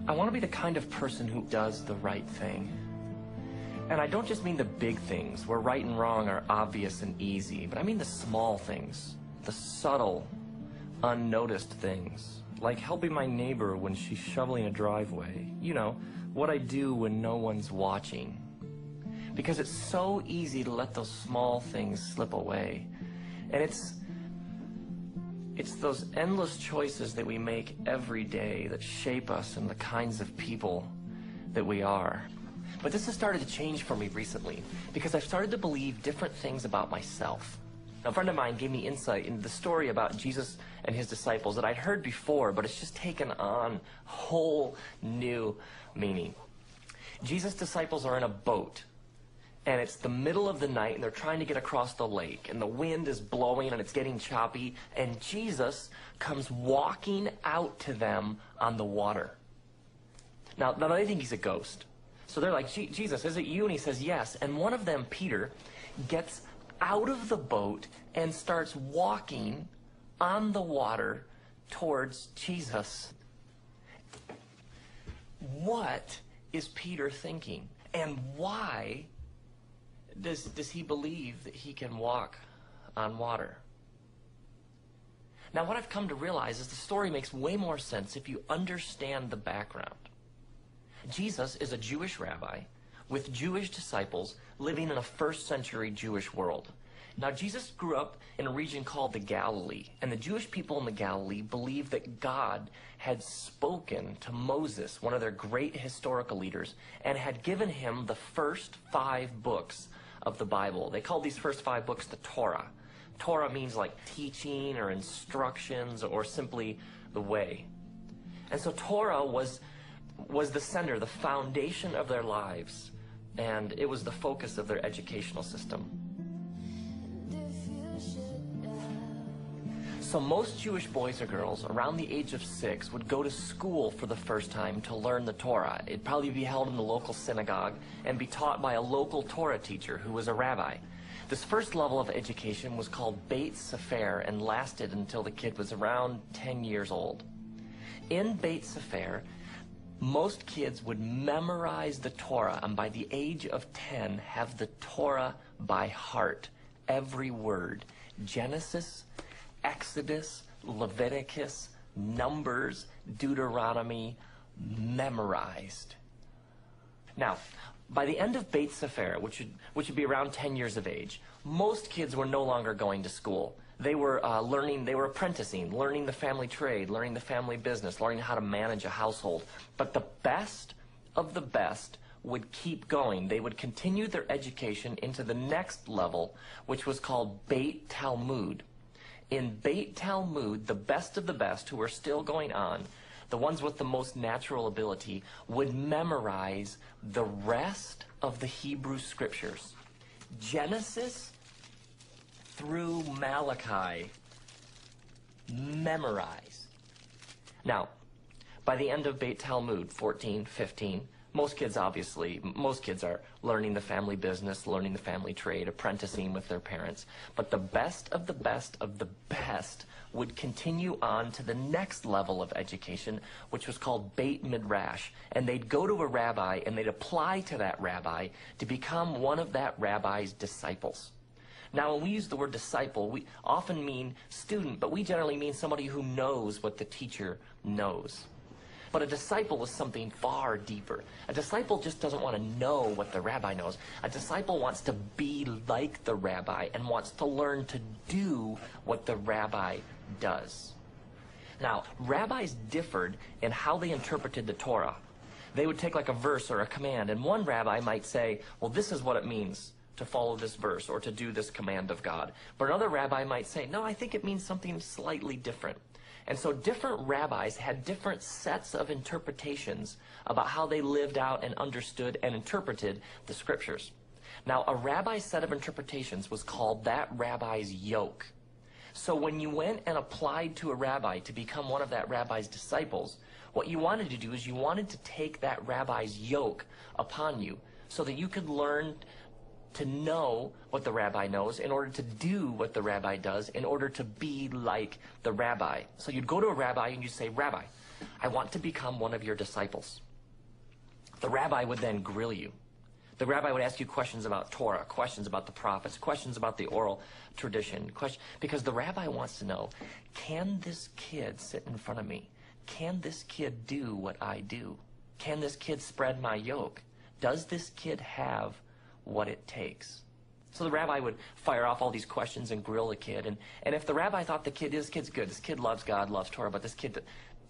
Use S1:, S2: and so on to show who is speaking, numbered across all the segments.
S1: I want to be the kind of person who does the right thing. And I don't just mean the big things, where right and wrong are obvious and easy, but I mean the small things, the subtle, unnoticed things, like helping my neighbor when she's shoveling a driveway. You know, what I do when no one's watching. Because it's so easy to let those small things slip away. And it's those endless choices that we make every day that shape us and the kinds of people that we are. But this has started to change for me recently because I've started to believe different things about myself. Now, a friend of mine gave me insight into the story about Jesus and his disciples that I'd heard before, but it's just taken on whole new meaning. Jesus' disciples are in a boat. And it's the middle of the night, and they're trying to get across the lake, and the wind is blowing, and it's getting choppy, and Jesus comes walking out to them on the water. Now they think he's a ghost. So they're like, Jesus, is it you? And he says, yes. And one of them, Peter, gets out of the boat and starts walking on the water towards Jesus. What is Peter thinking? And why does he believe that he can walk on water? Now, what I've come to realize is the story makes way more sense if you understand the background. Jesus is a Jewish rabbi with Jewish disciples living in a first-century Jewish world. Now, Jesus grew up in a region called the Galilee, and the Jewish people in the Galilee believed that God had spoken to Moses, one of their great historical leaders, and had given him the first 5 books of the Bible. They called these first 5 books the Torah. Torah means like teaching or instructions or simply the way. And so Torah was the center, the foundation of their lives, and it was the focus of their educational system. So most Jewish boys or girls around the age of 6 would go to school for the first time to learn the Torah. It'd probably be held in the local synagogue and be taught by a local Torah teacher who was a rabbi. This first level of education was called Beit Sefer and lasted until the kid was around 10 years old. In Beit Sefer, most kids would memorize the Torah and by the age of 10 have the Torah by heart, every word. Genesis, Exodus, Leviticus, Numbers, Deuteronomy, memorized. Now, by the end of Beit Sefer, which would be around 10 years of age, most kids were no longer going to school. They were they were apprenticing, learning the family trade, learning the family business, learning how to manage a household. But the best of the best would keep going. They would continue their education into the next level, which was called Beit Talmud. In Beit Talmud, the best of the best, who are still going on, the ones with the most natural ability, would memorize the rest of the Hebrew scriptures. Genesis through Malachi, memorized. Now, by the end of Beit Talmud, 14, 15, most kids are learning the family business, learning the family trade, apprenticing with their parents. But the best of the best of the best would continue on to the next level of education, which was called Beit Midrash. And they'd go to a rabbi and they'd apply to that rabbi to become one of that rabbi's disciples. Now, when we use the word disciple, we often mean student, but we generally mean somebody who knows what the teacher knows. But a disciple is something far deeper. A disciple just doesn't want to know what the rabbi knows. A disciple wants to be like the rabbi and wants to learn to do what the rabbi does. Now, rabbis differed in how they interpreted the Torah. they would take like a verse or a command, and one rabbi might say, well, this is what it means to follow this verse or to do this command of God. But another rabbi might say, no, I think it means something slightly different. And so different rabbis had different sets of interpretations about how they lived out and understood and interpreted the scriptures. Now, a rabbi's set of interpretations was called that rabbi's yoke. So when you went and applied to a rabbi to become one of that rabbi's disciples, what you wanted to do is you wanted to take that rabbi's yoke upon you so that you could learn to know what the rabbi knows in order to do what the rabbi does in order to be like the rabbi. So you'd go to a rabbi and you'd say, Rabbi, I want to become one of your disciples. The rabbi would then grill you. The rabbi would ask you questions about Torah, questions about the prophets, questions about the oral tradition, because the rabbi wants to know, can this kid sit in front of me? Can this kid do what I do? Can this kid spread my yoke? Does this kid have what it takes? So the rabbi would fire off all these questions and grill the kid. And if the rabbi thought this kid's good, this kid loves God, loves Torah, but this kid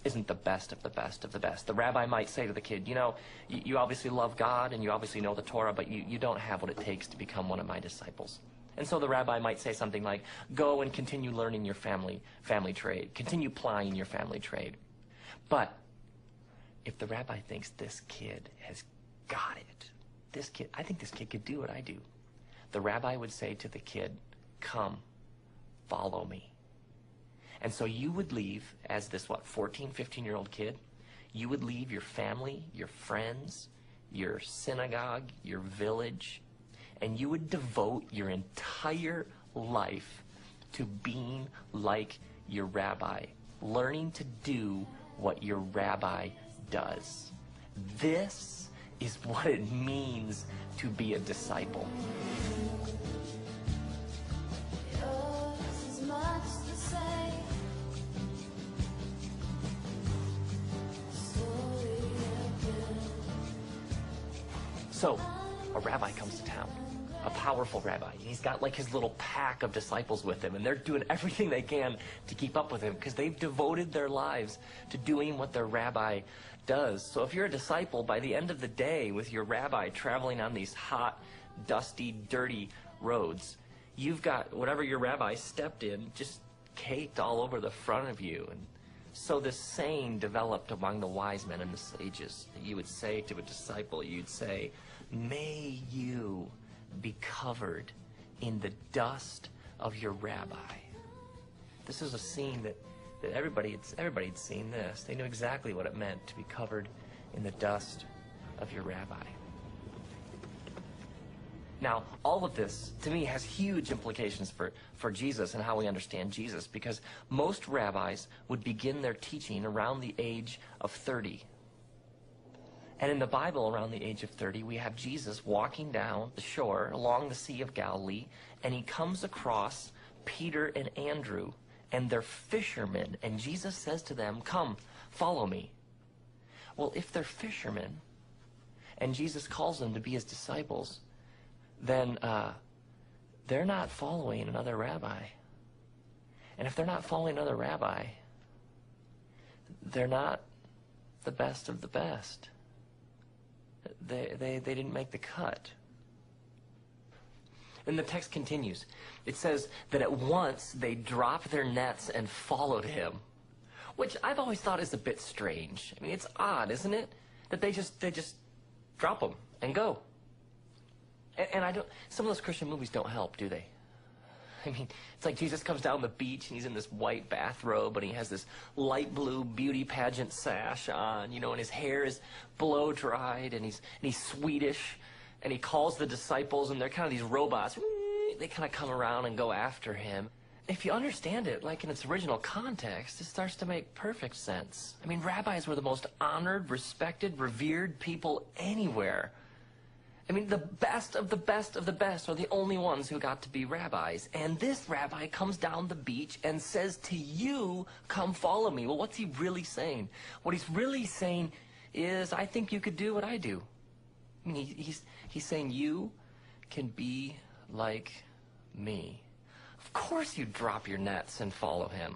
S1: isn't the best of the best of the best, the rabbi might say to the kid, you know, you obviously love God and you obviously know the Torah, but you don't have what it takes to become one of my disciples. And so the rabbi might say something like, go and continue learning your family trade. Continue plying your family trade. But if the rabbi thinks this kid has got it, I think this kid could do what I do, the rabbi would say to the kid, come, follow me. And so you would leave as this, 14, 15-year-old kid, you would leave your family, your friends, your synagogue, your village, and you would devote your entire life to being like your rabbi, learning to do what your rabbi does. This is what it means to be a disciple. So, a rabbi comes to town, a powerful rabbi. He's got like his little pack of disciples with him, and they're doing everything they can to keep up with him because they've devoted their lives to doing what their rabbi does. So if you're a disciple, by the end of the day with your rabbi traveling on these hot, dusty, dirty roads, you've got whatever your rabbi stepped in just caked all over the front of you. And so this saying developed among the wise men and the sages that you would say to a disciple, you'd say, may you be covered in the dust of your rabbi. This is a scene that everybody had seen this. They knew exactly what it meant to be covered in the dust of your rabbi. Now, all of this, to me, has huge implications for Jesus and how we understand Jesus, because most rabbis would begin their teaching around the age of 30. And in the Bible, around the age of 30, we have Jesus walking down the shore along the Sea of Galilee, and he comes across Peter and Andrew, and they're fishermen, and Jesus says to them, come, follow me. Well, if they're fishermen, and Jesus calls them to be his disciples, then they're not following another rabbi. And if they're not following another rabbi, they're not the best of the best. They didn't make the cut. And the text continues. It says that at once they dropped their nets and followed him, which I've always thought is a bit strange. I mean, it's odd, isn't it? That they just drop them and go. And some of those Christian movies don't help, do they? I mean, it's like Jesus comes down the beach and he's in this white bathrobe and he has this light blue beauty pageant sash on, and his hair is blow dried and he's Swedish, and he calls the disciples and they're kind of these robots. They kind of come around and go after him. If you understand it, like in its original context, it starts to make perfect sense. I mean, rabbis were the most honored, respected, revered people anywhere. I mean, the best of the best of the best are the only ones who got to be rabbis. And this rabbi comes down the beach and says to you, come follow me. Well, what's he really saying? What he's really saying is, I think you could do what I do. I mean, he's saying you can be like me. Of course you drop your nets and follow him.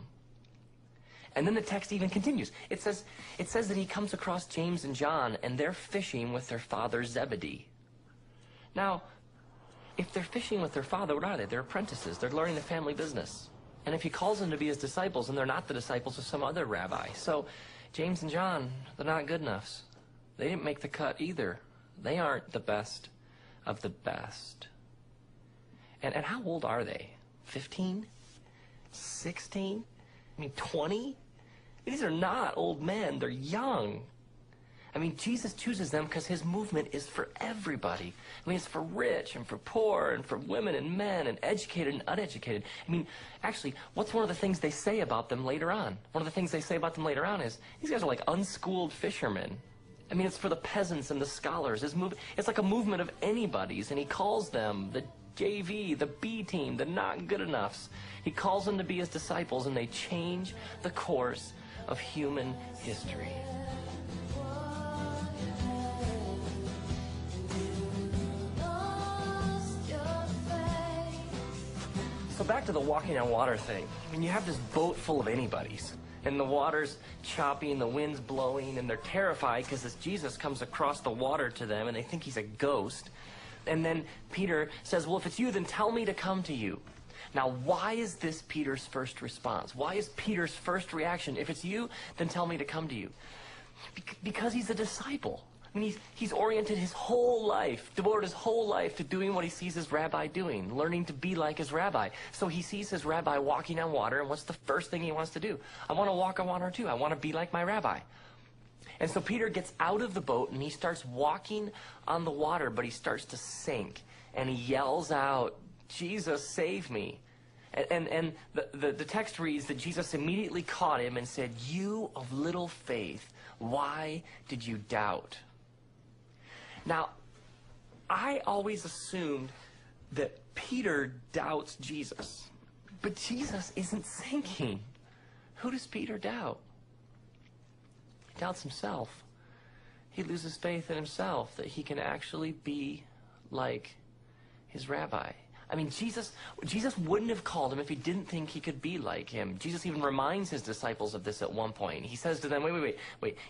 S1: And then the text even continues. It says that he comes across James and John, and they're fishing with their father Zebedee. Now, if they're fishing with their father, what are they? They're apprentices. They're learning the family business. And if he calls them to be his disciples, then they're not the disciples of some other rabbi. So James and John, they're not good enoughs. They didn't make the cut either. They aren't the best of the best. And how old are they? 15? 16? 20? These are not old men. They're young. Jesus chooses them because his movement is for everybody. It's for rich and for poor and for women and men and educated and uneducated. Actually, what's one of the things they say about them later on? One of the things they say about them later on is, these guys are like unschooled fishermen. It's for the peasants and the scholars. It's like a movement of anybody's, and he calls them the JV, the B team, the not good enoughs. He calls them to be his disciples, and they change the course of human history. So back to the walking on water thing. You have this boat full of anybody's, and the water's choppy and the wind's blowing, and they're terrified because this Jesus comes across the water to them, and they think he's a ghost. And then Peter says, well, if it's you, then tell me to come to you. Now, why is this Peter's first response? Why is Peter's first reaction, if it's you, then tell me to come to you? Because he's a disciple. He's oriented his whole life, devoted his whole life to doing what he sees his rabbi doing, learning to be like his rabbi. So he sees his rabbi walking on water, and what's the first thing he wants to do? I want to walk on water too. I want to be like my rabbi. And so Peter gets out of the boat, and he starts walking on the water, but he starts to sink. And he yells out, Jesus, save me. And the text reads that Jesus immediately caught him and said, you of little faith, why did you doubt? Now, I always assumed that Peter doubts Jesus, but Jesus isn't sinking. Who does Peter doubt? He doubts himself. He loses faith in himself that he can actually be like his rabbi. Jesus wouldn't have called him if he didn't think he could be like him. Jesus even reminds his disciples of this at one point. He says to them, wait,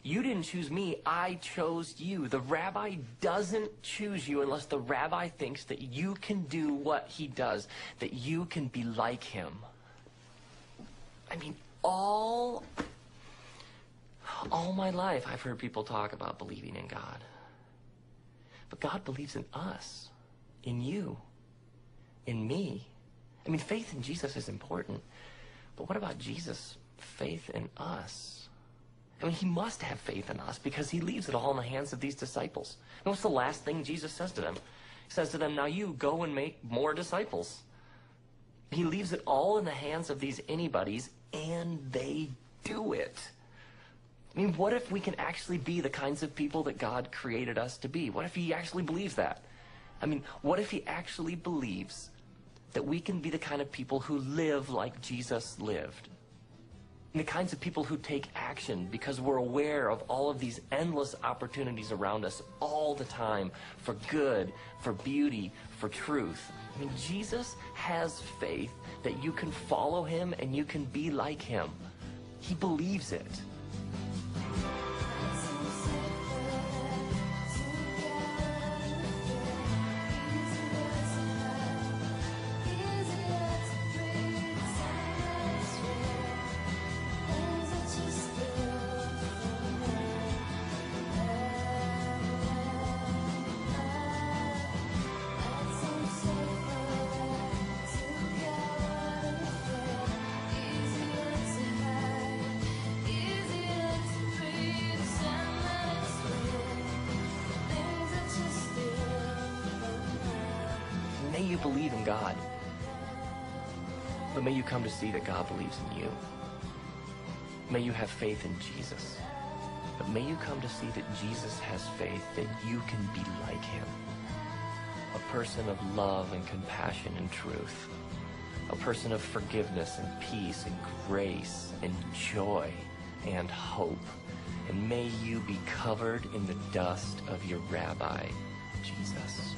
S1: you didn't choose me, I chose you. The rabbi doesn't choose you unless the rabbi thinks that you can do what he does, that you can be like him. All my life I've heard people talk about believing in God. But God believes in us, in you, in me. Faith in Jesus is important, but what about Jesus' faith in us? He must have faith in us because he leaves it all in the hands of these disciples. And what's the last thing Jesus says to them? He says to them, now you go and make more disciples. He leaves it all in the hands of these anybody's, and they do it. What if we can actually be the kinds of people that God created us to be? What if he actually believes that? What if he actually believes that we can be the kind of people who live like Jesus lived? And the kinds of people who take action because we're aware of all of these endless opportunities around us all the time for good, for beauty, for truth. Jesus has faith that you can follow him and you can be like him. He believes it. May you believe in God, but may you come to see that God believes in you. May you have faith in Jesus, but may you come to see that Jesus has faith that you can be like him. A person of love and compassion and truth. A person of forgiveness and peace and grace and joy and hope. And may you be covered in the dust of your rabbi, Jesus.